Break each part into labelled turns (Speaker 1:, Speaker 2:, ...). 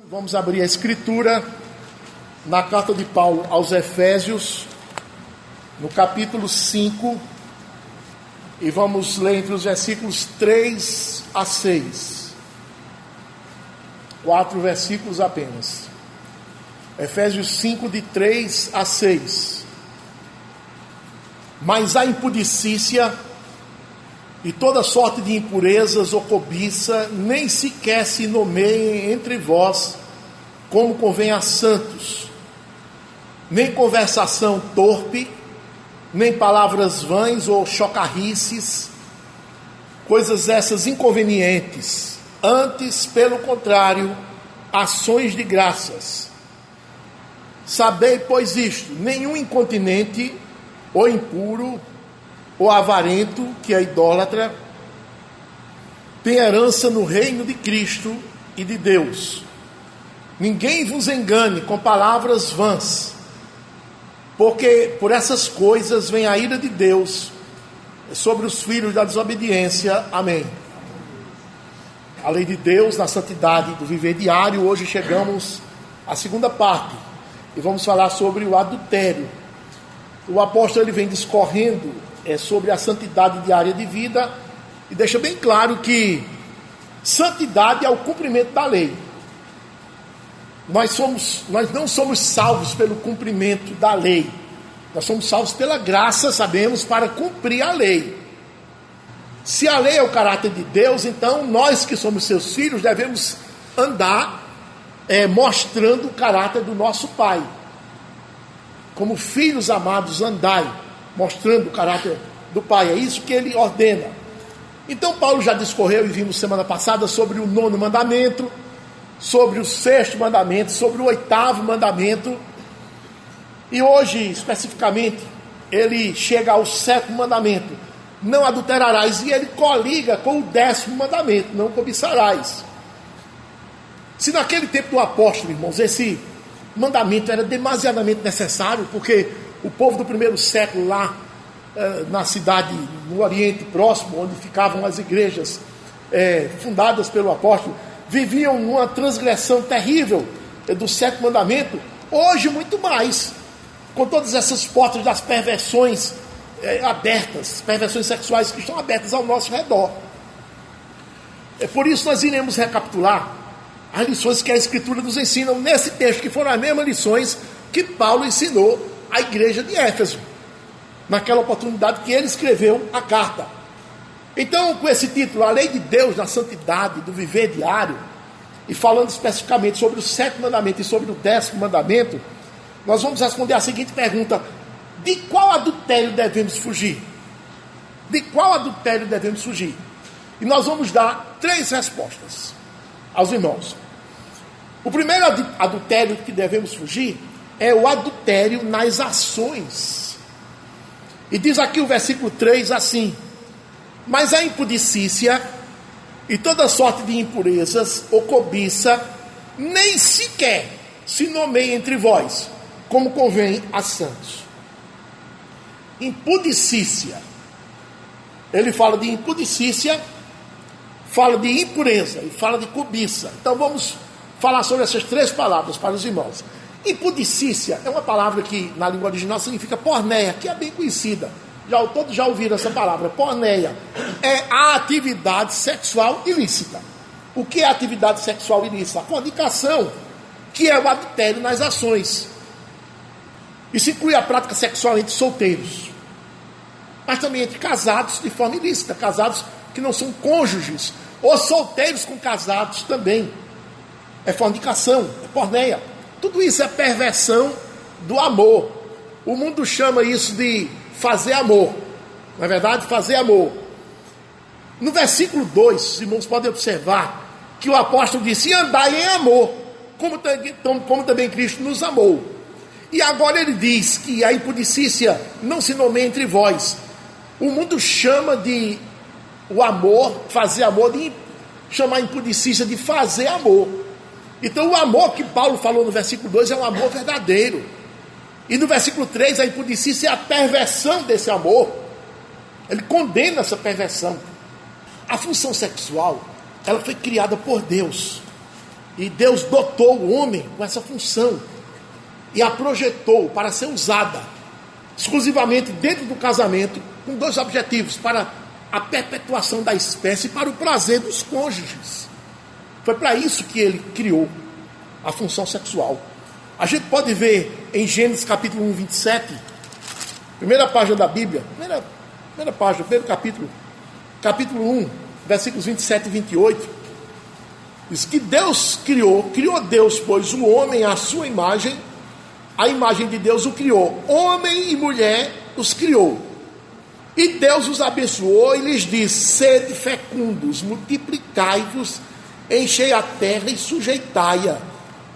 Speaker 1: Vamos abrir a escritura na carta de Paulo aos Efésios, no capítulo 5, e vamos ler entre os versículos 3 a 6. 4 versículos apenas. Efésios 5, de 3 a 6. Mas a impudicícia e toda sorte de impurezas ou cobiça nem sequer se nomeiem entre vós, como convém a santos, nem conversação torpe, nem palavras vãs ou chocarrices, coisas essas inconvenientes, antes, pelo contrário, ações de graças. Sabei, pois, isto: nenhum incontinente ou impuro ou avarento, que é idólatra, tem herança no reino de Cristo e de Deus. Ninguém vos engane com palavras vãs, porque por essas coisas vem a ira de Deus sobre os filhos da desobediência. Amém. A lei de Deus na santidade do viver diário. Hoje chegamos à segunda parte e vamos falar sobre o adultério. O apóstolo ele vem discorrendo sobre a santidade diária de vida e deixa bem claro que santidade é o cumprimento da lei. Nós não somos salvos pelo cumprimento da lei. Nós somos salvos pela graça, sabemos, para cumprir a lei. Se a lei é o caráter de Deus, então nós que somos seus filhos devemos andar mostrando o caráter do nosso Pai. Como filhos amados, andai, mostrando o caráter do Pai. É isso que ele ordena. Então Paulo já discorreu e vimos semana passada sobre o 9º mandamento, sobre o 6º mandamento, sobre o 8º mandamento. E hoje, especificamente, ele chega ao 7º mandamento: não adulterarás. E ele coliga com o 10º mandamento: não cobiçarás. Se naquele tempo do apóstolo, irmãos, esse mandamento era demasiadamente necessário, porque o povo do primeiro século lá, na cidade, no Oriente Próximo, onde ficavam as igrejas fundadas pelo apóstolo, viviam numa transgressão terrível do 7º mandamento. Hoje muito mais, com todas essas portas das perversões abertas, perversões sexuais que estão abertas ao nosso redor. Por isso nós iremos recapitular as lições que a Escritura nos ensina nesse texto, que foram as mesmas lições que Paulo ensinou à igreja de Éfeso, naquela oportunidade que ele escreveu a carta. Então, com esse título, a lei de Deus na santidade do viver diário, e falando especificamente sobre o 7º mandamento e sobre o 10º mandamento, nós vamos responder a seguinte pergunta: de qual adultério devemos fugir? De qual adultério devemos fugir? E nós vamos dar 3 respostas aos irmãos. O primeiro adultério que devemos fugir é o adultério nas ações. E diz aqui o versículo 3 assim: mas a impudicícia e toda sorte de impurezas ou cobiça nem sequer se nomeia entre vós, como convém a santos. Impudicícia. Ele fala de impudicícia, fala de impureza e fala de cobiça. Então vamos falar sobre essas 3 palavras para os irmãos. Impudicícia é uma palavra que na língua original significa porneia, que é bem conhecida. Todos já ouviram essa palavra. Porneia é a atividade sexual ilícita. O que é atividade sexual ilícita? A fornicação, que é o adultério nas ações. Isso inclui a prática sexual entre solteiros, mas também entre casados de forma ilícita, casados que não são cônjuges, ou solteiros com casados também. É fornicação, é porneia. Tudo isso é perversão do amor. O mundo chama isso de fazer amor. Não é verdade? Fazer amor. No versículo 2, os irmãos podem observar que o apóstolo disse: andai em amor, como também Cristo nos amou. E agora ele diz que a impudicícia não se nomeia entre vós. O mundo chama de o amor, fazer amor, de chamar a impudicícia de fazer amor. Então o amor que Paulo falou no versículo 2 é um amor verdadeiro. E no versículo 3, a impudicícia é a perversão desse amor. Ele condena essa perversão. A função sexual, ela foi criada por Deus. E Deus dotou o homem com essa função e a projetou para ser usada exclusivamente dentro do casamento, com dois objetivos: para a perpetuação da espécie e para o prazer dos cônjuges. Foi para isso que ele criou a função sexual. A gente pode ver em Gênesis capítulo 1, 27, primeira página da Bíblia, primeira página, primeiro capítulo 1, versículos 27 e 28, diz que Deus criou Deus, pois, o homem à sua imagem, a imagem de Deus o criou, homem e mulher os criou. E Deus os abençoou e lhes disse: sede fecundos, multiplicai-vos, enchei a terra e sujeitai-a,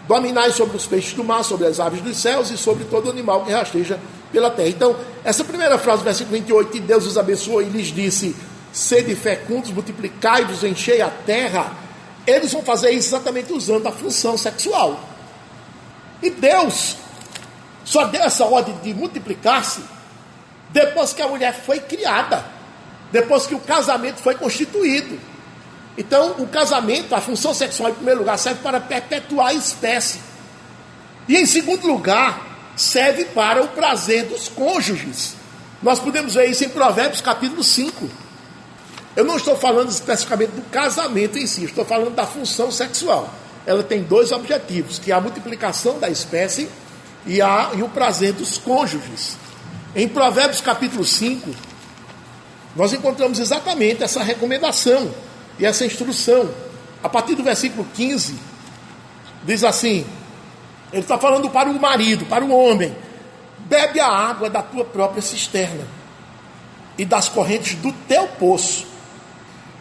Speaker 1: dominai sobre os peixes do mar, sobre as aves dos céus e sobre todo animal que rasteja pela terra. Então, essa primeira frase do versículo 28, que Deus os abençoou e lhes disse: sede fecundos, multiplicai-vos, enchei a terra, eles vão fazer isso exatamente usando a função sexual. E Deus só deu essa ordem de multiplicar-se depois que a mulher foi criada, depois que o casamento foi constituído. Então, o casamento, a função sexual, em primeiro lugar, serve para perpetuar a espécie. E, em segundo lugar, serve para o prazer dos cônjuges. Nós podemos ver isso em Provérbios capítulo 5. Eu não estou falando especificamente do casamento em si, estou falando da função sexual. Ela tem dois objetivos, que é a multiplicação da espécie e o prazer dos cônjuges. Em Provérbios capítulo 5, nós encontramos exatamente essa recomendação e essa instrução. A partir do versículo 15, diz assim, ele está falando para o marido, para o homem: bebe a água da tua própria cisterna e das correntes do teu poço.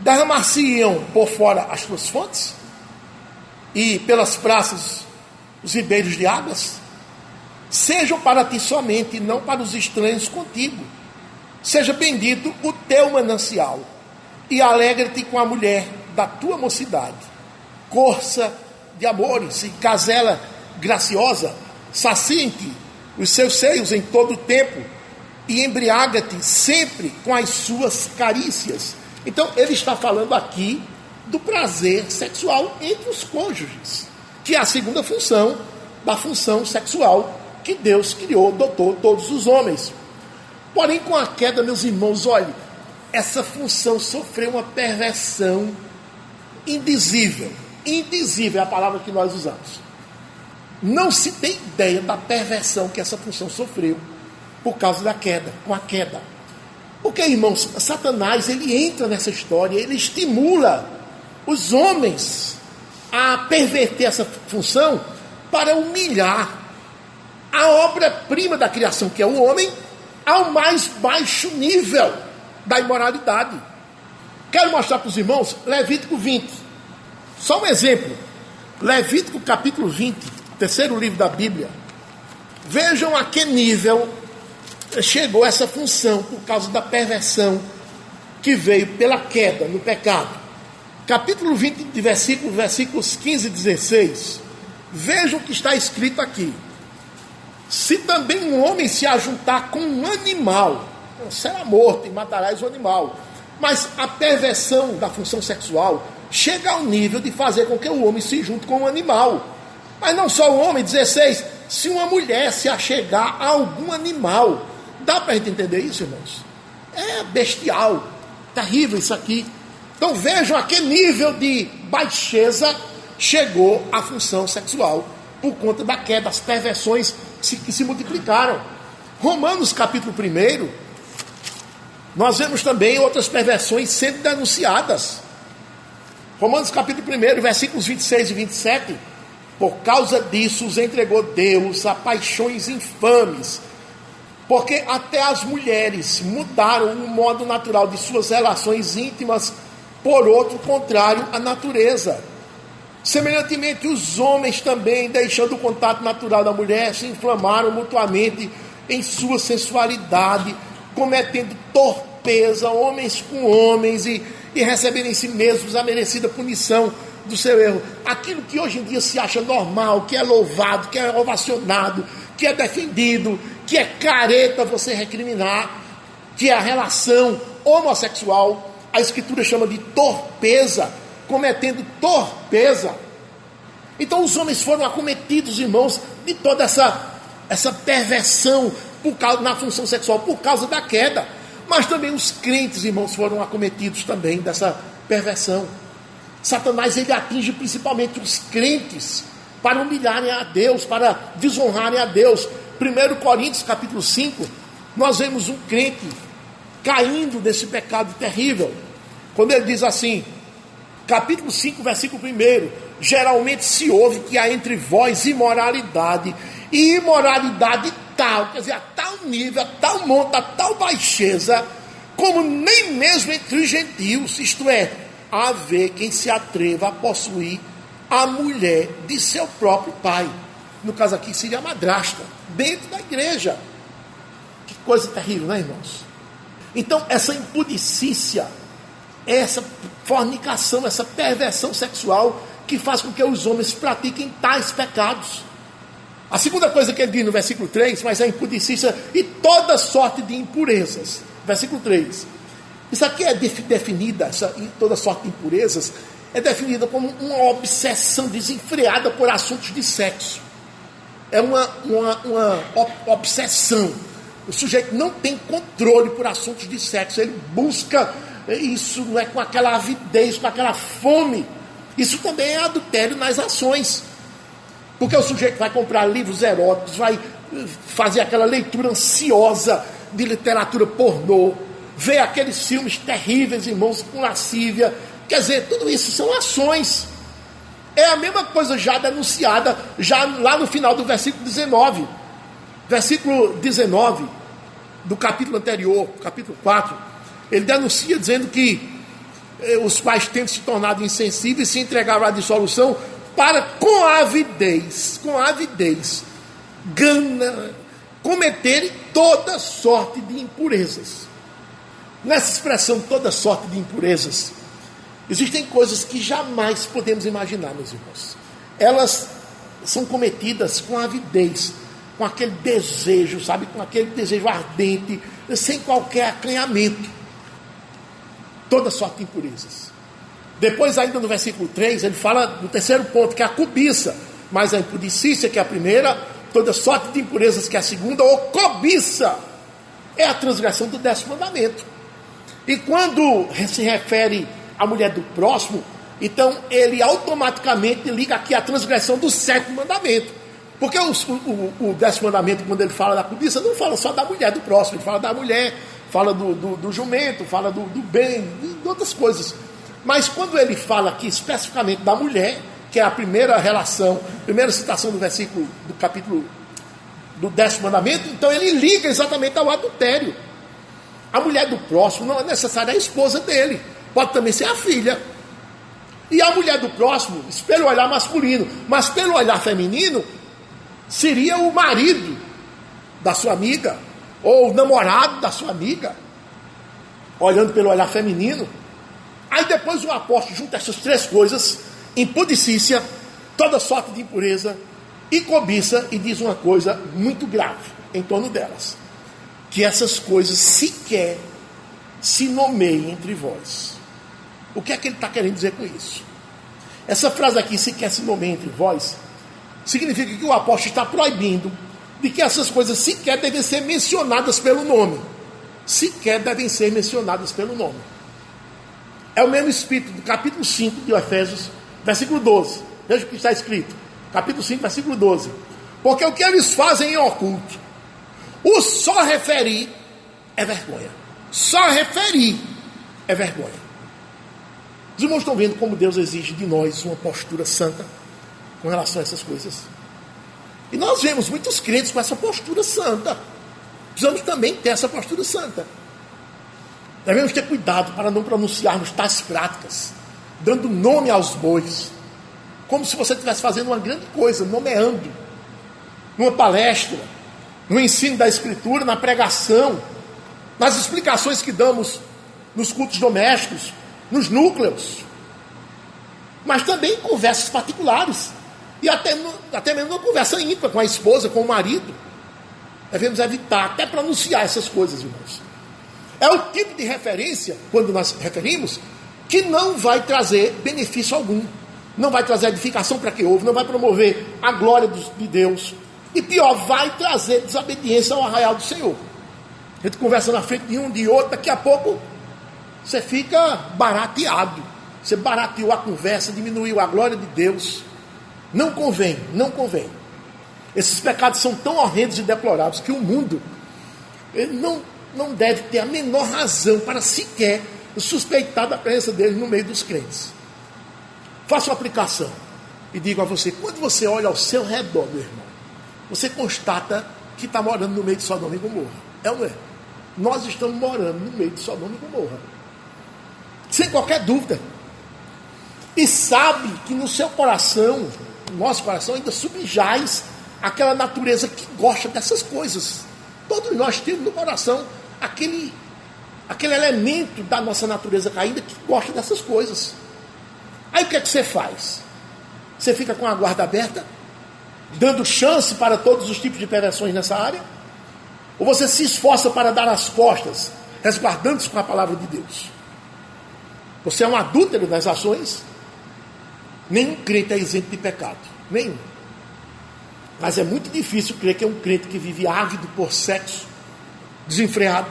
Speaker 1: Derramar-se-iam por fora as tuas fontes e pelas praças os ribeiros de águas? Sejam para ti somente, e não para os estranhos contigo. Seja bendito o teu manancial, e alegra-te com a mulher da tua mocidade. Corça de amores e gazela graciosa, saciem-te os seus seios em todo o tempo, e embriaga-te sempre com as suas carícias. Então, ele está falando aqui do prazer sexual entre os cônjuges, que é a segunda função da função sexual que Deus criou, dotou todos os homens. Porém, com a queda, meus irmãos, olhe, essa função sofreu uma perversão indizível. Indizível é a palavra que nós usamos. Não se tem ideia da perversão que essa função sofreu por causa da queda, com a queda. Porque, irmãos, Satanás, ele entra nessa história, ele estimula os homens a perverter essa função para humilhar a obra-prima da criação, que é o homem, ao mais baixo nível da imoralidade. Quero mostrar para os irmãos Levítico 20. Só um exemplo. Levítico capítulo 20, terceiro livro da Bíblia. Vejam a que nível chegou essa função por causa da perversão que veio pela queda no pecado. Capítulo 20, de versículos 15 e 16. Vejam o que está escrito aqui. Se também um homem se ajuntar com um animal, será morto e matarás o animal. Mas a perversão da função sexual chega ao nível de fazer com que o homem se junte com um animal. Mas não só o homem, 16, se uma mulher se achegar a algum animal. Dá para a gente entender isso, irmãos? É bestial, terrível isso aqui. Então vejam a que nível de baixeza chegou a função sexual por conta da queda, das perversões que se multiplicaram. Romanos capítulo 1, nós vemos também outras perversões sendo denunciadas. Romanos capítulo 1, versículos 26 e 27. Por causa disso os entregou Deus a paixões infames, porque até as mulheres mudaram o modo natural de suas relações íntimas por outro contrário à natureza. Semelhantemente, os homens também, deixando o contato natural da mulher, se inflamaram mutuamente em sua sensualidade, cometendo torpeza, homens com homens, e recebendo em si mesmos a merecida punição do seu erro. Aquilo que hoje em dia se acha normal, que é louvado, que é ovacionado, que é defendido, que é careta você recriminar, que é a relação homossexual, a Escritura chama de torpeza, cometendo torpeza. Então os homens foram acometidos, irmãos, de toda essa perversão na função sexual, por causa da queda. Mas também os crentes, irmãos, foram acometidos também dessa perversão. Satanás, ele atinge principalmente os crentes para humilharem a Deus, para desonrarem a Deus. 1 Coríntios capítulo 5, nós vemos um crente caindo nesse pecado terrível. Quando ele diz assim, capítulo 5, versículo 1: geralmente se ouve que há entre vós imoralidade, e imoralidade tal, quer dizer, a tal nível, a tal monta, a tal baixeza, como nem mesmo entre os gentios, isto é, haver quem se atreva a possuir a mulher de seu próprio pai. No caso aqui seria a madrasta, dentro da igreja. Que coisa terrível, não é, irmãos? Então essa impudicícia, essa fornicação, essa perversão sexual que faz com que os homens pratiquem tais pecados. A segunda coisa que ele diz no versículo 3, mas a impudicícia e toda sorte de impurezas. Versículo 3. Isso aqui é definida, toda sorte de impurezas, é definida como uma obsessão desenfreada por assuntos de sexo. É uma obsessão. O sujeito não tem controle por assuntos de sexo. Ele busca isso, não é, com aquela avidez, com aquela fome. Isso também é adultério nas ações. Porque o sujeito vai comprar livros eróticos, vai fazer aquela leitura ansiosa de literatura pornô, ver aqueles filmes terríveis, irmãos, com lascívia. Quer dizer, tudo isso são ações. É a mesma coisa já denunciada, já lá no final do versículo 19. Versículo 19 do capítulo anterior, capítulo 4, ele denuncia dizendo que os pais tendo se tornado insensíveis, se entregaram à dissolução para com avidez, cometerem toda sorte de impurezas. Nessa expressão, toda sorte de impurezas, existem coisas que jamais podemos imaginar, meus irmãos. Elas são cometidas com avidez, com aquele desejo, sabe? Com aquele desejo ardente, sem qualquer acanhamento. Toda sorte de impurezas. Depois, ainda no versículo 3, ele fala do terceiro ponto, que é a cobiça. Mas a impudicícia, que é a primeira, toda sorte de impurezas, que é a segunda, ou cobiça, é a transgressão do 10º mandamento. E quando se refere à mulher do próximo, então ele automaticamente liga aqui a transgressão do 7º mandamento. Porque o 10º mandamento, quando ele fala da cobiça, não fala só da mulher do próximo, ele fala da mulher, fala do jumento, fala do bem, de outras coisas. Mas quando ele fala aqui especificamente da mulher, que é a primeira relação, primeira citação do versículo do capítulo do 10º mandamento, então ele liga exatamente ao adultério. A mulher do próximo não é necessariamente a esposa dele, pode também ser a filha. E a mulher do próximo, isso pelo olhar masculino, mas pelo olhar feminino, seria o marido da sua amiga, ou o namorado da sua amiga, olhando pelo olhar feminino. Aí depois o apóstolo junta essas três coisas, impudicícia, toda sorte de impureza e cobiça, e diz uma coisa muito grave em torno delas, que essas coisas sequer se nomeiem entre vós. O que é que ele está querendo dizer com isso? Essa frase aqui, sequer se nomeia entre vós, significa que o apóstolo está proibindo de que essas coisas sequer devem ser mencionadas pelo nome. Sequer devem ser mencionadas pelo nome. É o mesmo espírito do capítulo 5 de Efésios, versículo 12. Veja o que está escrito. Capítulo 5, versículo 12. Porque o que eles fazem em oculto, o só referir é vergonha. Só referir é vergonha. Os irmãos estão vendo como Deus exige de nós uma postura santa com relação a essas coisas. E nós vemos muitos crentes com essa postura santa. Precisamos também ter essa postura santa. Devemos ter cuidado para não pronunciarmos tais práticas, dando nome aos bois, como se você estivesse fazendo uma grande coisa, nomeando, numa palestra, no ensino da Escritura, na pregação, nas explicações que damos nos cultos domésticos, nos núcleos, mas também em conversas particulares, e até mesmo numa conversa íntima com a esposa, com o marido. Devemos evitar até pronunciar essas coisas, irmãos. É o tipo de referência, quando nós referimos, que não vai trazer benefício algum. não vai trazer edificação para quem ouve, não vai promover a glória de Deus. E pior, vai trazer desobediência ao arraial do Senhor. A gente conversa na frente de um, de outro, daqui a pouco você fica barateado. Você barateou a conversa, diminuiu a glória de Deus. Não convém, não convém. Esses pecados são tão horrendos e deploráveis que o mundo ele não deve ter a menor razão para sequer suspeitar da presença deles no meio dos crentes. Faça uma aplicação e digo a você, quando você olha ao seu redor, meu irmão, você constata que está morando no meio de Sodoma e Gomorra. É ou não é? Nós estamos morando no meio de Sodoma e Gomorra. Sem qualquer dúvida. E sabe que no seu coração, no nosso coração, ainda subjaz aquela natureza que gosta dessas coisas. Todos nós temos no coração aquele elemento da nossa natureza caída que gosta dessas coisas. Aí o que é que você faz? Você fica com a guarda aberta, dando chance para todos os tipos de perversões nessa área? Ou você se esforça para dar as costas, resguardando-se com a palavra de Deus? Você é um adúltero das ações? Nenhum crente é isento de pecado. Nenhum. Mas é muito difícil crer que é um crente que vive ávido por sexo, desenfreado,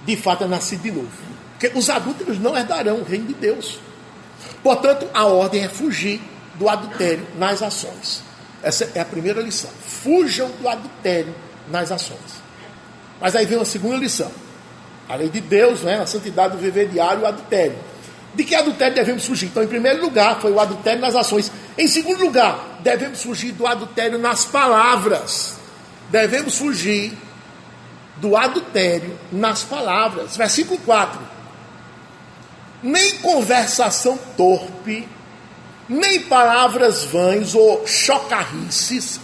Speaker 1: de fato é nascido de novo. Porque os adúlteros não herdarão o reino de Deus. Portanto, a ordem é fugir do adultério nas ações. Essa é a primeira lição. Fujam do adultério nas ações. Mas aí vem uma segunda lição. A lei de Deus, né, a santidade do viver diário e o adultério. De que adultério devemos fugir? Então, em primeiro lugar, foi o adultério nas ações. Em segundo lugar, devemos fugir do adultério nas palavras. Devemos fugir do adultério nas palavras. Versículo 4. Nem conversação torpe, nem palavras vãs ou chocarrices,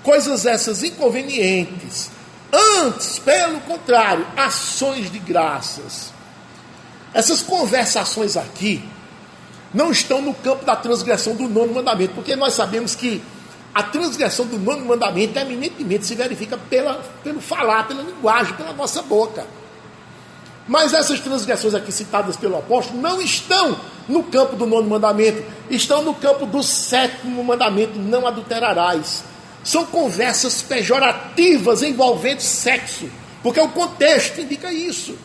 Speaker 1: coisas essas inconvenientes. Antes, pelo contrário, ações de graças. Essas conversações aqui não estão no campo da transgressão do 9º mandamento, porque nós sabemos que a transgressão do 9º mandamento eminentemente se verifica pelo falar, pela linguagem, pela nossa boca. Mas essas transgressões aqui citadas pelo apóstolo não estão no campo do 9º mandamento, estão no campo do 7º mandamento, não adulterarás. São conversas pejorativas envolvendo sexo, porque o contexto indica isso.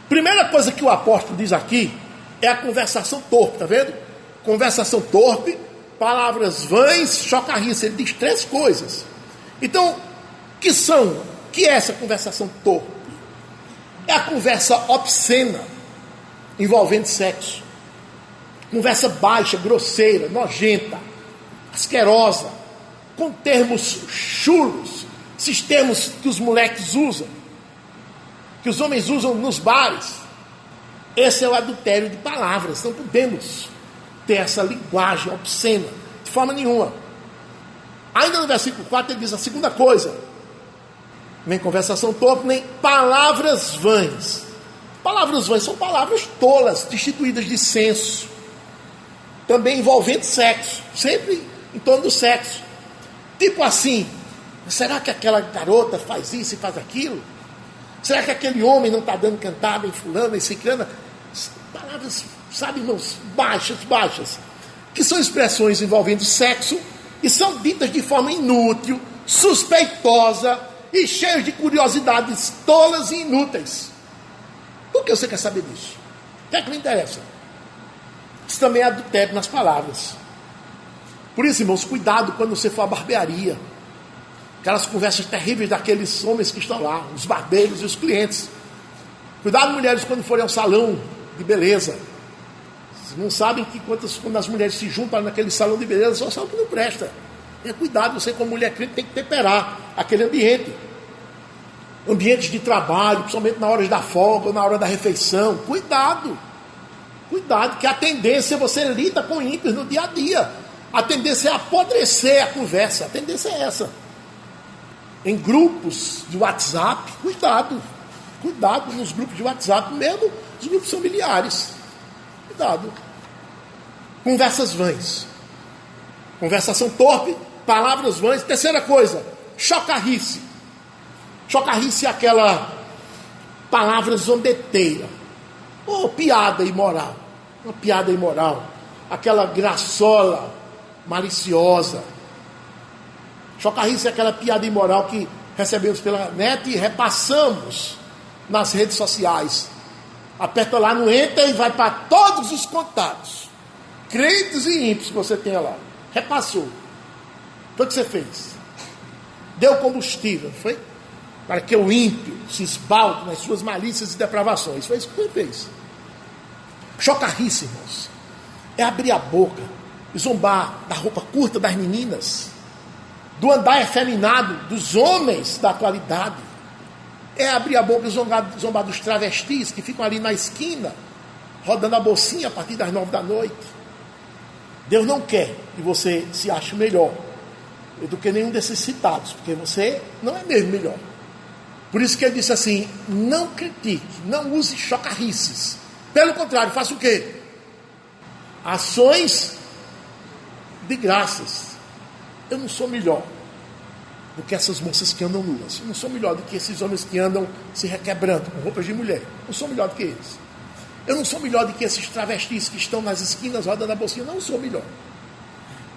Speaker 1: Primeira coisa que o apóstolo diz aqui é a conversação torpe, tá vendo? Conversação torpe, palavras vãs, chocarrice. Ele diz 3 coisas. Então, que é essa conversação torpe? É a conversa obscena, envolvendo sexo. Conversa baixa, grosseira, nojenta, asquerosa, com termos chulos, esses termos que os moleques usam, que os homens usam nos bares. Esse é o adultério de palavras. Não podemos ter essa linguagem obscena, de forma nenhuma. Ainda no versículo 4 ele diz a segunda coisa: nem conversação torpe, nem palavras vãs. Palavras vãs são palavras tolas, destituídas de senso, também envolvendo sexo, sempre em torno do sexo. Tipo assim, será que aquela garota faz isso e faz aquilo? Será que aquele homem não está dando cantada em fulano, em ciclana? Palavras, sabe, irmãos, baixas, que são expressões envolvendo sexo e são ditas de forma inútil, suspeitosa e cheias de curiosidades tolas e inúteis. Por que você quer saber disso? O que é que lhe interessa? Isso também é adultério nas palavras. Por isso, irmãos, cuidado quando você for à barbearia. Aquelas conversas terríveis daqueles homens que estão lá, os barbeiros e os clientes. Cuidado, mulheres, quando forem ao salão de beleza. Vocês não sabem que quando as mulheres se juntam naquele salão de beleza, só sabe que não presta. Cuidado, você como mulher crente tem que temperar aquele ambiente. Ambientes de trabalho, principalmente na hora da folga ou na hora da refeição. Cuidado, que a tendência, você lida com ímpios no dia a dia. A tendência é apodrecer a conversa, a tendência é essa. Em grupos de WhatsApp, cuidado nos grupos de WhatsApp, mesmo os grupos familiares. Cuidado. Conversas vãs. Conversação torpe, palavras vãs. Terceira coisa, chocarrice. Chocarrice é aquela palavra zombeteira. Ou piada imoral. Uma piada imoral. aquela graçola maliciosa. Chocarrice é aquela piada imoral que recebemos pela net e repassamos nas redes sociais. Aperta lá no Enter e vai para todos os contatos, crentes e ímpios que você tenha lá. Repassou. Foi o que você fez. Deu combustível, foi? Para que o ímpio se esbalde nas suas malícias e depravações. Foi isso que você fez. Chocarrice, irmãos, é abrir a boca e zombar da roupa curta das meninas, do andar efeminado dos homens da atualidade. É abrir a boca e zombar dos travestis que ficam ali na esquina, rodando a bolsinha a partir das 9 da noite. Deus não quer que você se ache melhor do que nenhum desses citados, porque você não é mesmo melhor. Por isso que ele disse assim: não critique, não use chocarrices. Pelo contrário, faça o quê? Ações de graças. Eu não sou melhor do que essas moças que andam nuas. Eu não sou melhor do que esses homens que andam se requebrando com roupas de mulher. Eu não sou melhor do que eles. Eu não sou melhor do que esses travestis que estão nas esquinas rodando a bolsinha. Eu não sou melhor.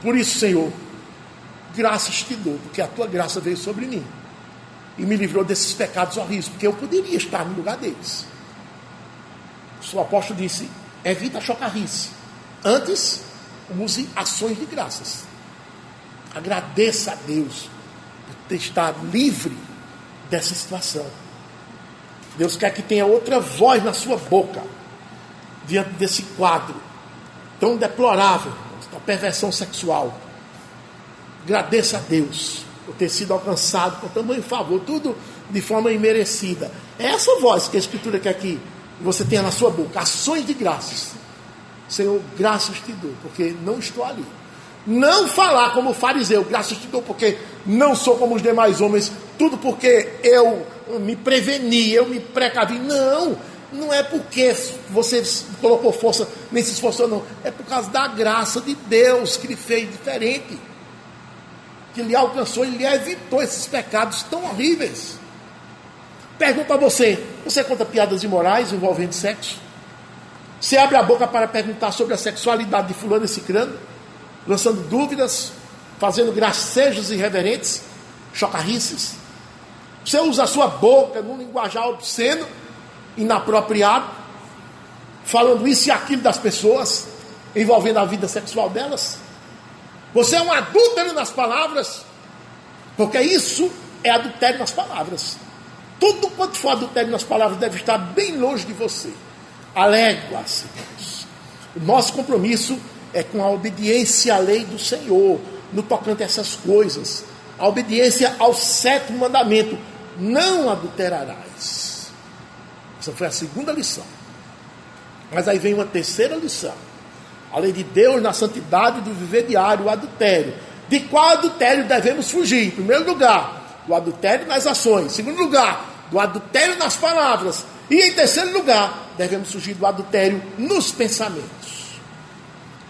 Speaker 1: Por isso, Senhor, graças te dou, porque a tua graça veio sobre mim e me livrou desses pecados horríveis, porque eu poderia estar no lugar deles. O apóstolo disse: evita a chocarrice. Antes, use ações de graças. Agradeça a Deus por ter estado livre dessa situação. Deus quer que tenha outra voz na sua boca diante desse quadro tão deplorável da perversão sexual. Agradeça a Deus por ter sido alcançado com tamanho favor, tudo de forma imerecida. É essa voz que a Escritura quer que você tenha na sua boca, ações de graças. Senhor, graças te dou, porque não estou ali. Não falar como fariseu, graças te dou, porque não sou como os demais homens, tudo porque eu me preveni, eu me precavi. Não é porque você colocou força, nem se esforçou, não. É por causa da graça de Deus que lhe fez diferente, que lhe alcançou e lhe evitou esses pecados tão horríveis. Pergunto a você: você conta piadas imorais envolvendo sexo? Você abre a boca para perguntar sobre a sexualidade de fulano e cicrano, lançando dúvidas, fazendo gracejos irreverentes, chocarrices? Você usa a sua boca num linguajar obsceno, inapropriado, falando isso e aquilo das pessoas, envolvendo a vida sexual delas? Você é um adúltero nas palavras, porque isso é adultério nas palavras. Tudo quanto for adultério nas palavras deve estar bem longe de você. Alégua-se, Deus. O nosso compromisso é com a obediência à lei do Senhor, no tocante a essas coisas. A obediência ao 7º mandamento: não adulterarás. Essa foi a 2ª lição. Mas aí vem uma 3ª lição. A lei de Deus na santidade do viver diário, o adultério. De qual adultério devemos fugir? Em primeiro lugar, do adultério nas ações. Em segundo lugar, do adultério nas palavras. E em terceiro lugar, devemos fugir do adultério nos pensamentos.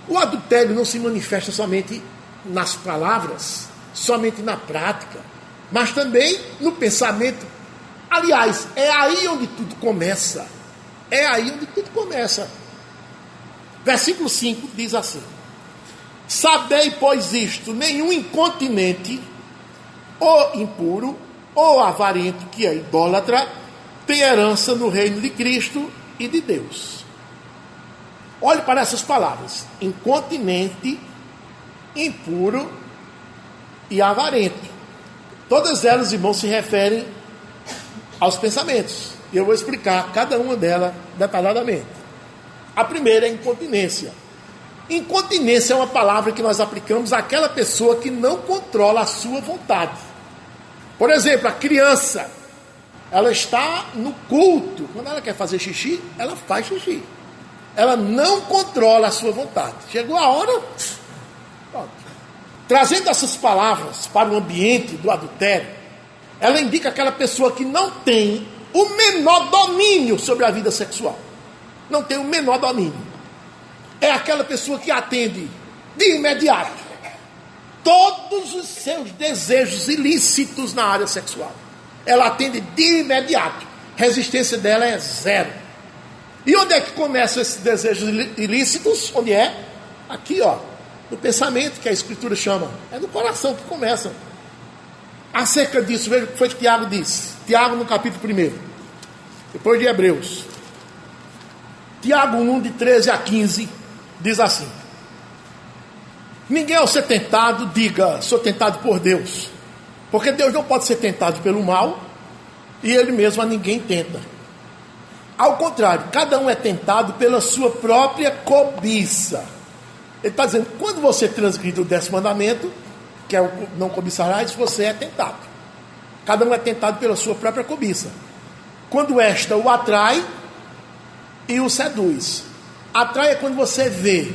Speaker 1: O adultério não se manifesta somente nas palavras, somente na prática, mas também no pensamento. Aliás, é aí onde tudo começa. É aí onde tudo começa. Versículo 5 diz assim: sabei, pois, isto: nenhum incontinente, ou impuro, ou avarento, que é idólatra, tem herança no reino de Cristo e de Deus. Olhe para essas palavras: incontinente, impuro e avarento. Todas elas, irmãos, se referem aos pensamentos. E eu vou explicar cada uma delas detalhadamente. A primeira é incontinência. Incontinência é uma palavra que nós aplicamos àquela pessoa que não controla a sua vontade. Por exemplo, a criança, ela está no culto. Quando ela quer fazer xixi, ela faz xixi. Ela não controla a sua vontade. Chegou a hora, pronto. Trazendo essas palavras para o ambiente do adultério, ela indica aquela pessoa que não tem o menor domínio sobre a vida sexual. Não tem o menor domínio. É aquela pessoa que atende de imediato todos os seus desejos ilícitos na área sexual. Ela atende de imediato. A resistência dela é zero. E onde é que começam esses desejos ilícitos? Onde é? Aqui, ó, no pensamento, que a Escritura chama. É no coração que começa. Acerca disso, veja o que foi que Tiago disse. Tiago no capítulo 1, depois de Hebreus. Tiago 1, de 13 a 15, diz assim: ninguém ao ser tentado diga, sou tentado por Deus. Porque Deus não pode ser tentado pelo mal, e Ele mesmo a ninguém tenta. Ao contrário, cada um é tentado pela sua própria cobiça. Ele está dizendo, quando você transgride o 10º mandamento, que é o não cobiçarás, você é tentado. Cada um é tentado pela sua própria cobiça. Quando esta o atrai e o seduz. Atrai é quando você vê.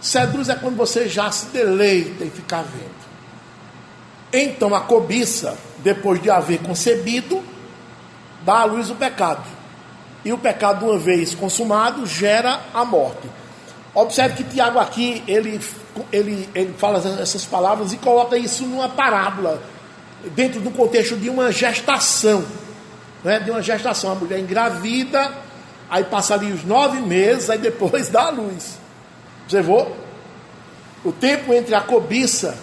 Speaker 1: Seduz é quando você já se deleita em ficar vendo. Então a cobiça, depois de haver concebido, dá à luz o pecado. E o pecado, uma vez consumado, gera a morte. Observe que Tiago aqui, ele fala essas palavras e coloca isso numa parábola, dentro do contexto de uma gestação, né? De uma gestação, a mulher engravida, aí passa ali os 9 meses, aí depois dá a luz. Observou? O tempo entre a cobiça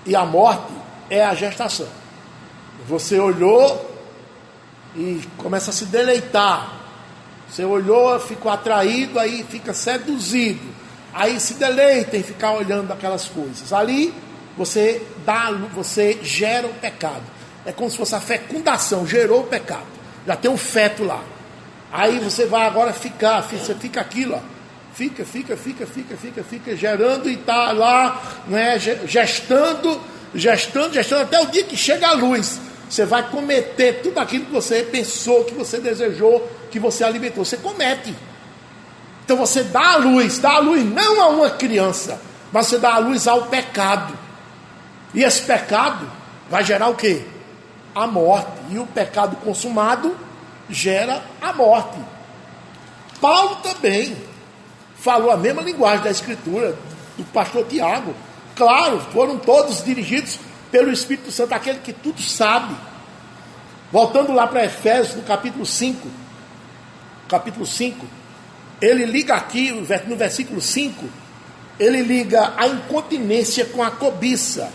Speaker 1: e a morte é a gestação. Você olhou e começa a se deleitar. Você olhou, ficou atraído, aí fica seduzido. Aí se deleita em ficar olhando aquelas coisas. Ali você gera o pecado. É como se fosse a fecundação, gerou o pecado. Já tem um feto lá. Aí você vai agora ficar, você fica aquilo, ó. Fica, gerando e está lá, né, gestando, até o dia que chega a luz. Você vai cometer tudo aquilo que você pensou, que você desejou, que você alimentou. Você comete. Então você dá a luz não a uma criança, mas você dá a luz ao pecado. E esse pecado vai gerar o quê? A morte. E o pecado consumado gera a morte. Paulo também falou a mesma linguagem da Escritura, do pastor Tiago. Claro, foram todos dirigidos pelo Espírito Santo, aquele que tudo sabe. Voltando lá para Efésios, no capítulo 5, ele liga aqui, no versículo 5, ele liga a incontinência com a cobiça.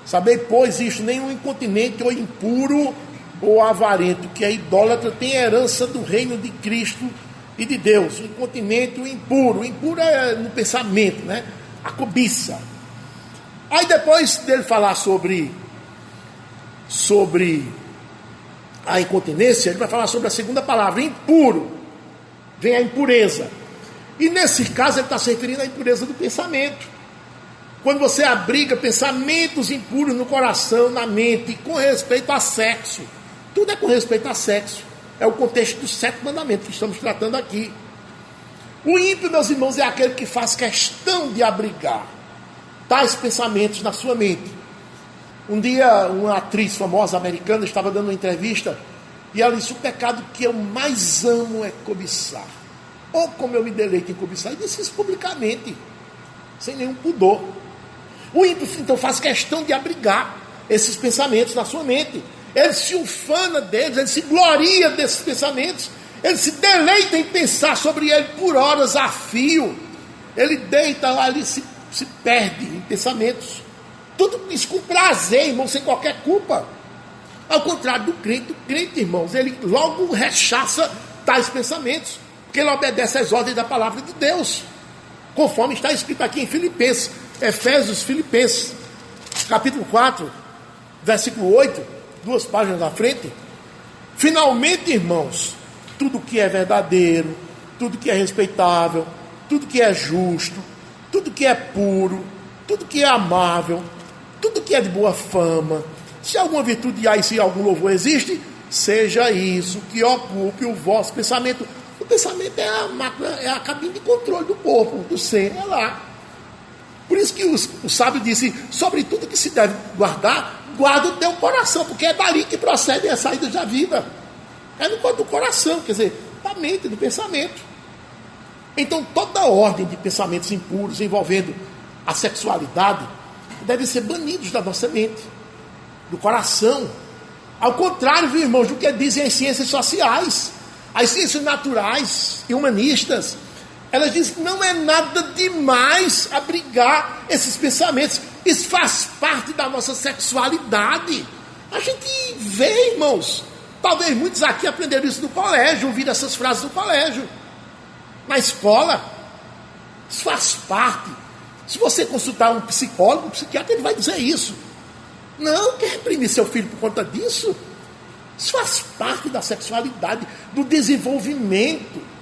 Speaker 1: Sabei, pois, isto, nenhum incontinente ou impuro ou avarento, que é idólatra, tem herança do reino de Cristo e de Deus. O incontinente e o impuro. O impuro é no pensamento, né? A cobiça. Aí depois dele falar sobre a incontinência, ele vai falar sobre a segunda palavra, impuro. Vem a impureza. E nesse caso ele está se referindo à impureza do pensamento. Quando você abriga pensamentos impuros no coração, na mente, com respeito a sexo. Tudo é com respeito a sexo. É o contexto do 7º mandamento que estamos tratando aqui. O ímpio, meus irmãos, é aquele que faz questão de abrigar tais pensamentos na sua mente. Um dia, uma atriz famosa americana estava dando uma entrevista e ela disse, o pecado que eu mais amo é cobiçar. Ou como eu me deleito em cobiçar. E disse isso publicamente, sem nenhum pudor. O ímpio, então, faz questão de abrigar esses pensamentos na sua mente. Ele se ufana deles, ele se gloria desses pensamentos, ele se deleita em pensar sobre ele por horas a fio. Ele deita lá, ele se perde em pensamentos. Tudo isso com prazer, irmão, sem qualquer culpa. Ao contrário do crente, irmãos, ele logo rechaça tais pensamentos, porque ele obedece às ordens da palavra de Deus, conforme está escrito aqui em Filipenses, Filipenses, capítulo 4, versículo 8, 2 páginas à frente. Finalmente, irmãos, tudo que é verdadeiro, tudo que é respeitável, tudo que é justo, tudo que é puro, tudo que é amável, tudo que é de boa fama, se alguma virtude há e se algum louvor existe, seja isso que ocupe o vosso pensamento. O pensamento é a máquina, é a cabine de controle do corpo, do ser, é lá. Por isso que o sábio disse, sobre tudo que se deve guardar, guarda o teu coração, porque é dali que procedem as saídas da vida. É do coração, quer dizer, da mente, do pensamento. Então toda ordem de pensamentos impuros envolvendo a sexualidade devem ser banidos da nossa mente, do coração. Ao contrário, viu, irmãos, do que dizem as ciências sociais, as ciências naturais e humanistas, Ela diz que não é nada demais abrigar esses pensamentos. Isso faz parte da nossa sexualidade. A gente vê, irmãos. Talvez muitos aqui aprenderam isso no colégio, ouviram essas frases no colégio. Na escola. Isso faz parte. Se você consultar um psicólogo, um psiquiatra, ele vai dizer isso. Não quer reprimir seu filho por conta disso. Isso faz parte da sexualidade, do desenvolvimento.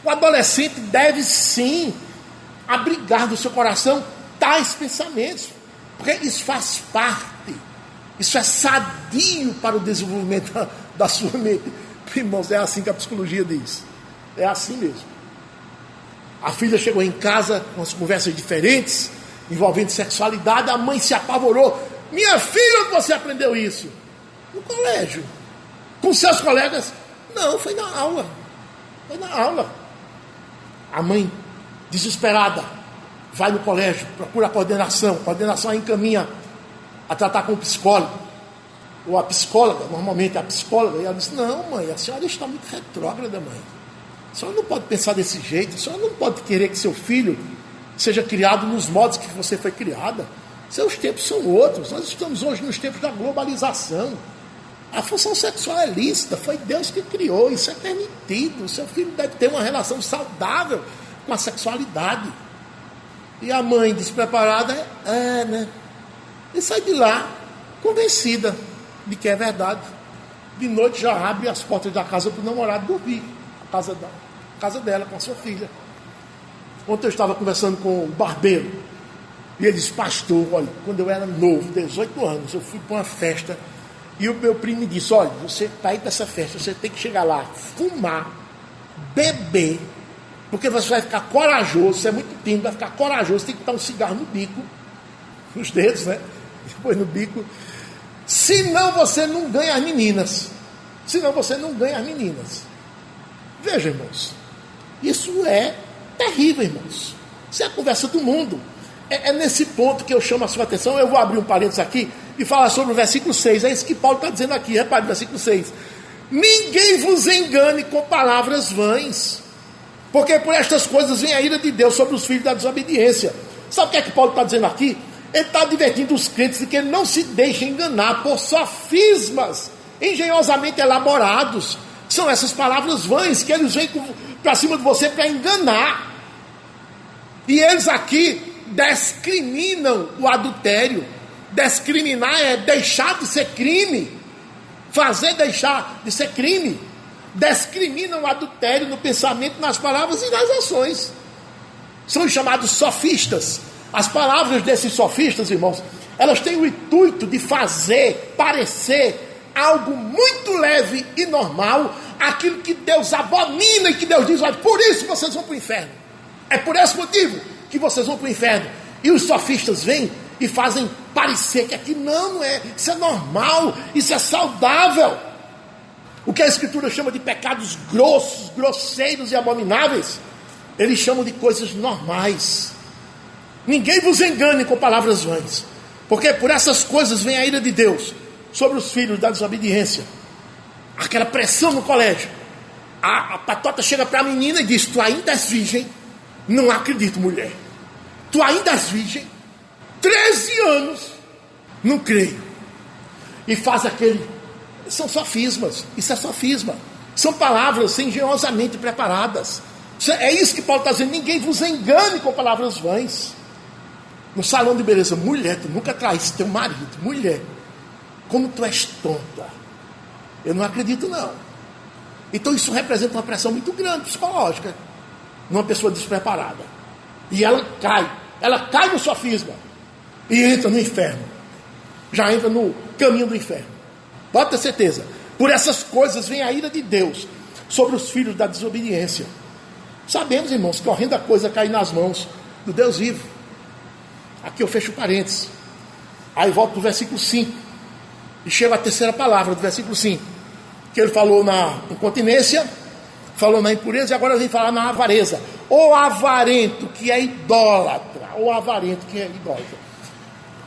Speaker 1: O adolescente deve sim abrigar do seu coração tais pensamentos, porque isso faz parte, isso é sadio para o desenvolvimento da sua mente. Irmãos, é assim que a psicologia diz, é assim mesmo. A filha chegou em casa com as conversas diferentes, envolvendo sexualidade, a mãe se apavorou. Minha filha, onde você aprendeu isso? No colégio. Com seus colegas? Não, foi na aula. Foi na aula. A mãe, desesperada, vai no colégio, procura a coordenação. A coordenação a encaminha a tratar com o psicólogo. Ou a psicóloga, normalmente a psicóloga. E ela diz, não, mãe, a senhora está muito retrógrada, mãe. A senhora não pode pensar desse jeito. A senhora não pode querer que seu filho seja criado nos modos que você foi criada. Seus tempos são outros. Nós estamos hoje nos tempos da globalização. A função sexual é lícita, foi Deus que criou, isso é permitido. O seu filho deve ter uma relação saudável com a sexualidade. E a mãe despreparada né? E sai de lá convencida de que é verdade. De noite já abre as portas da casa para o namorado dormir. A casa dela, com a sua filha. Ontem eu estava conversando com o barbeiro. E ele disse, pastor, olha, quando eu era novo, 18 anos, eu fui para uma festa. E o meu primo me disse, olha, você está aí para essa festa, você tem que chegar lá, fumar, beber, porque você vai ficar corajoso, você é muito tímido, vai ficar corajoso, tem que botar um cigarro no bico, nos dedos, né? Depois no bico. Senão você não ganha as meninas. Senão você não ganha as meninas. Veja, irmãos, isso é terrível, irmãos. Isso é a conversa do mundo. É nesse ponto que eu chamo a sua atenção. Eu vou abrir um parênteses aqui e falar sobre o versículo 6. É isso que Paulo está dizendo aqui. Repare, versículo 6. Ninguém vos engane com palavras vãs, porque por estas coisas vem a ira de Deus sobre os filhos da desobediência. Sabe o que Paulo está dizendo aqui? Ele está advertindo os crentes de que não se deixem enganar por sofismas engenhosamente elaborados. São essas palavras vãs que eles vêm para cima de você para enganar. E eles aqui discriminam o adultério. Discriminar é deixar de ser crime. Fazer deixar de ser crime. Discriminam o adultério no pensamento, nas palavras e nas ações. São os chamados sofistas. As palavras desses sofistas, irmãos, elas têm o intuito de fazer parecer algo muito leve e normal aquilo que Deus abomina e que Deus diz, olha, por isso vocês vão para o inferno. É por esse motivo que vocês vão para o inferno. E os sofistas vêm e fazem parecer que aqui não é, isso é normal, isso é saudável. O que a Escritura chama de pecados grossos, grosseiros e abomináveis, eles chamam de coisas normais. Ninguém vos engane com palavras vãs, porque por essas coisas vem a ira de Deus sobre os filhos da desobediência. Aquela pressão no colégio. A patota chega para a menina e diz, tu ainda és virgem? Não acredito, mulher. Tu ainda és virgem? 13 anos? Não creio. E faz aquele... São sofismas. Isso é sofisma. São palavras engenhosamente preparadas. É isso que Paulo está dizendo. Ninguém vos engane com palavras vãs. No salão de beleza, mulher, tu nunca traíste teu marido. Mulher, como tu és tonta. Eu não acredito, não. Então isso representa uma pressão muito grande psicológica numa pessoa despreparada. E ela cai no sofisma e entra no inferno. Já entra no caminho do inferno. Pode ter certeza. Por essas coisas vem a ira de Deus sobre os filhos da desobediência. Sabemos, irmãos, que horrenda coisa cai nas mãos do Deus vivo. Aqui eu fecho parênteses. Aí volto para o versículo 5. E chega a terceira palavra do versículo 5. Que ele falou na incontinência, falou na impureza e agora vem falar na avareza. O avarento que é idólatra. O avarento que é idólatra.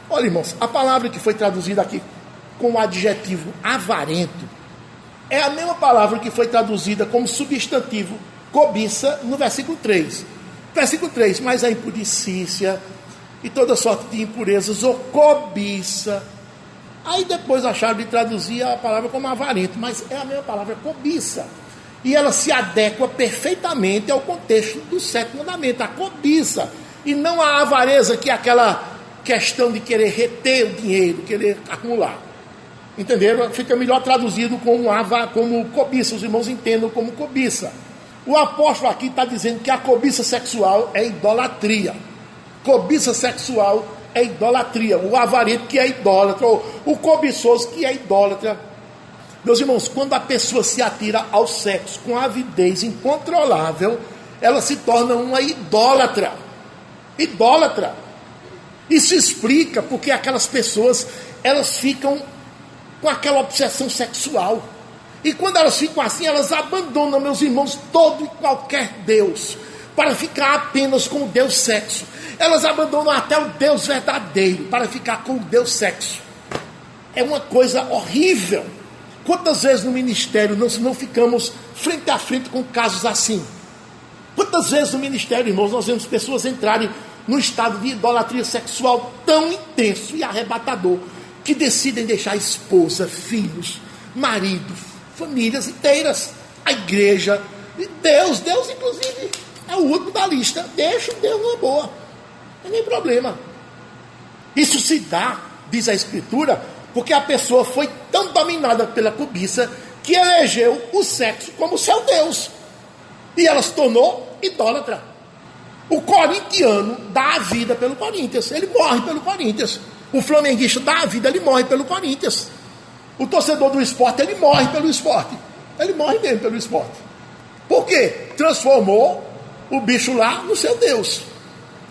Speaker 1: Olha, irmãos, a palavra que foi traduzida aqui com o adjetivo avarento é a mesma palavra que foi traduzida como substantivo cobiça no versículo 3. Versículo 3, mas a impudicícia e toda sorte de impurezas ou cobiça. Aí depois acharam de traduzir a palavra como avarento, mas é a mesma palavra, cobiça. E ela se adequa perfeitamente ao contexto do 7º mandamento, a cobiça. E não a avareza, que é aquela questão de querer reter o dinheiro, querer acumular. Entenderam? Fica melhor traduzido como cobiça. Os irmãos entendam como cobiça. O apóstolo aqui está dizendo que a cobiça sexual é idolatria. Cobiça sexual é idolatria. O avarento que é idólatra, ou o cobiçoso que é idólatra. Meus irmãos, quando a pessoa se atira ao sexo com avidez incontrolável, ela se torna uma idólatra. Idólatra. Isso explica porque aquelas pessoas, elas ficam com aquela obsessão sexual. E quando elas ficam assim, elas abandonam, meus irmãos, todo e qualquer Deus, para ficar apenas com o Deus sexo. Elas abandonam até o Deus verdadeiro, para ficar com o Deus sexo. É uma coisa horrível. Quantas vezes no ministério não ficamos frente a frente com casos assim? Quantas vezes no ministério, irmãos, nós vemos pessoas entrarem num estado de idolatria sexual tão intenso e arrebatador, que decidem deixar esposa, filhos, marido, famílias inteiras, a igreja, e Deus inclusive é o último da lista. Deixa Deus numa boa, não tem nem problema. Isso se dá, diz a Escritura, porque a pessoa foi tão dominada pela cobiça que elegeu o sexo como seu Deus, e ela se tornou idólatra. O corintiano dá a vida pelo Corinthians, ele morre pelo Corinthians. O flamenguista dá a vida, ele morre pelo Corinthians. O torcedor do esporte, ele morre pelo esporte. Ele morre mesmo pelo esporte. Por quê? Transformou o bicho lá no seu Deus.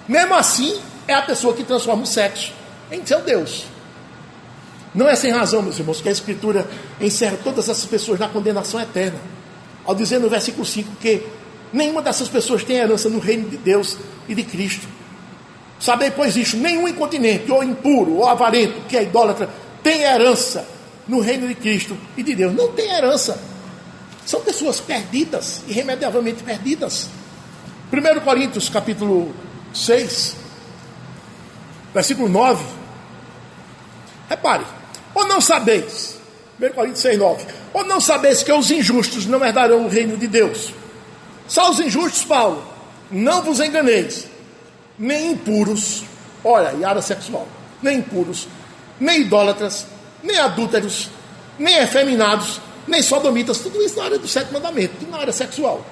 Speaker 1: Mesmo assim, é a pessoa que transforma o sexo em seu Deus. Não é sem razão, meus irmãos, que a Escritura encerra todas essas pessoas na condenação eterna, ao dizer no versículo 5 que nenhuma dessas pessoas tem herança no reino de Deus e de Cristo. Sabei, pois isto, nenhum incontinente, ou impuro, ou avarento, que é idólatra, tem herança no reino de Cristo e de Deus. Não tem herança. São pessoas perdidas, irremediavelmente perdidas. 1 Coríntios capítulo 6, versículo 9. Repare, ou não sabeis, 1 Coríntios 6, 9, ou não sabeis que os injustos não herdarão o reino de Deus? Só os injustos, Paulo, não vos enganeis, nem impuros, olha, e área sexual, nem impuros, nem idólatras, nem adúlteros, nem efeminados, nem sodomitas, tudo isso na área do 7º mandamento, tudo na área sexual.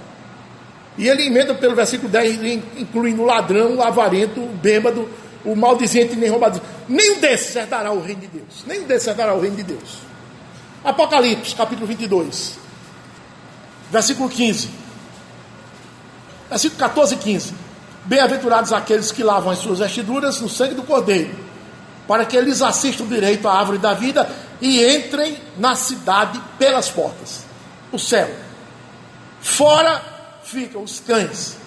Speaker 1: E ele emenda pelo versículo 10, incluindo o ladrão, o avarento, o bêbado, o maldizente, nem roubador. Nenhum desses herdará o reino de Deus. Nenhum desses herdará o reino de Deus. Apocalipse, capítulo 22, versículo 15. Versículo 14 e 15. Bem-aventurados aqueles que lavam as suas vestiduras no sangue do Cordeiro, para que eles assistam direito à árvore da vida e entrem na cidade pelas portas. O céu. Fora ficam os cães,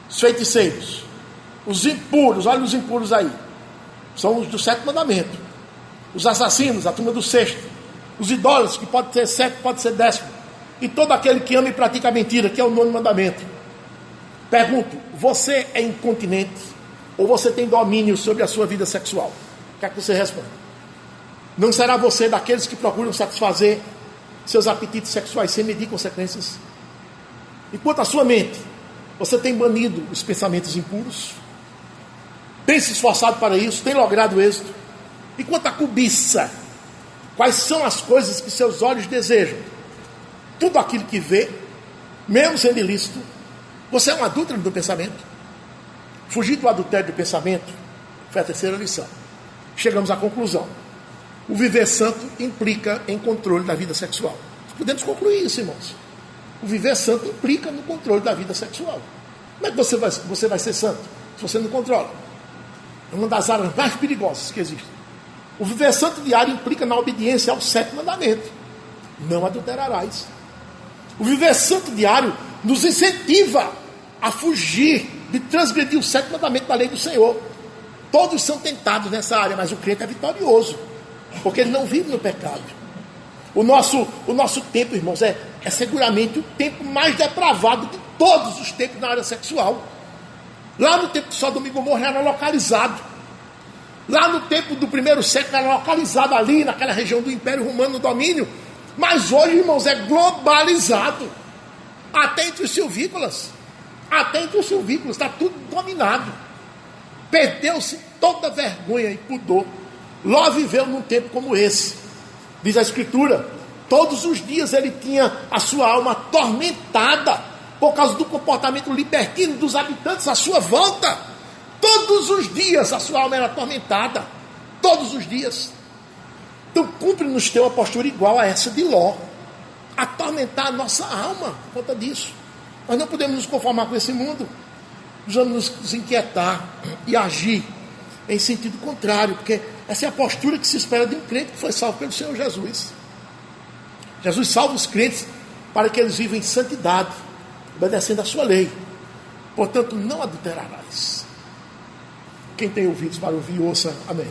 Speaker 1: os feiticeiros, os impuros, olha os impuros aí, são os do 7º mandamento, os assassinos, a turma do 6º, os idólatras, que pode ser 7º, pode ser 10º, e todo aquele que ama e pratica a mentira, que é o 9º mandamento. Pergunto, você é incontinente ou você tem domínio sobre a sua vida sexual? O que é que você responde? Não será você daqueles que procuram satisfazer seus apetites sexuais sem medir consequências? Enquanto a sua mente, você tem banido os pensamentos impuros, tem se esforçado para isso, tem logrado êxito. Enquanto a cobiça, quais são as coisas que seus olhos desejam? Tudo aquilo que vê, mesmo sendo ilícito. Você é um adúltero do pensamento. Fugir do adultério do pensamento foi a terceira lição. Chegamos à conclusão: o viver santo implica em controle da vida sexual. Podemos concluir isso, irmãos. O viver santo implica no controle da vida sexual. Como é que você vai ser santo se você não controla? É uma das áreas mais perigosas que existem. O viver santo diário implica na obediência ao 7º mandamento: não adulterarás. O viver santo diário nos incentiva a fugir de transgredir o 7º mandamento da lei do Senhor. Todos são tentados nessa área, mas o crente é vitorioso, porque ele não vive no pecado. O nosso tempo, irmãos, é seguramente o tempo mais depravado de todos os tempos na área sexual. Lá no tempo de Sodoma e Gomorra era localizado. Lá no tempo do primeiro século era localizado ali, naquela região do Império Romano, no domínio. Mas hoje, irmãos, é globalizado. Até entre os silvícolas. Até entre os silvícolas, está tudo dominado. Perdeu-se toda vergonha e pudor. Ló viveu num tempo como esse. Diz a Escritura, todos os dias ele tinha a sua alma atormentada por causa do comportamento libertino dos habitantes à sua volta. Todos os dias a sua alma era atormentada. Todos os dias. Então cumpre-nos ter uma postura igual a essa de Ló. Atormentar a nossa alma por conta disso. Nós não podemos nos conformar com esse mundo. Precisamos nos inquietar e agir em sentido contrário, porque essa é a postura que se espera de um crente que foi salvo pelo Senhor Jesus. Jesus salva os crentes para que eles vivam em santidade, obedecendo a sua lei. Portanto, não adulterarás. Quem tem ouvidos para ouvir, ouça. Amém.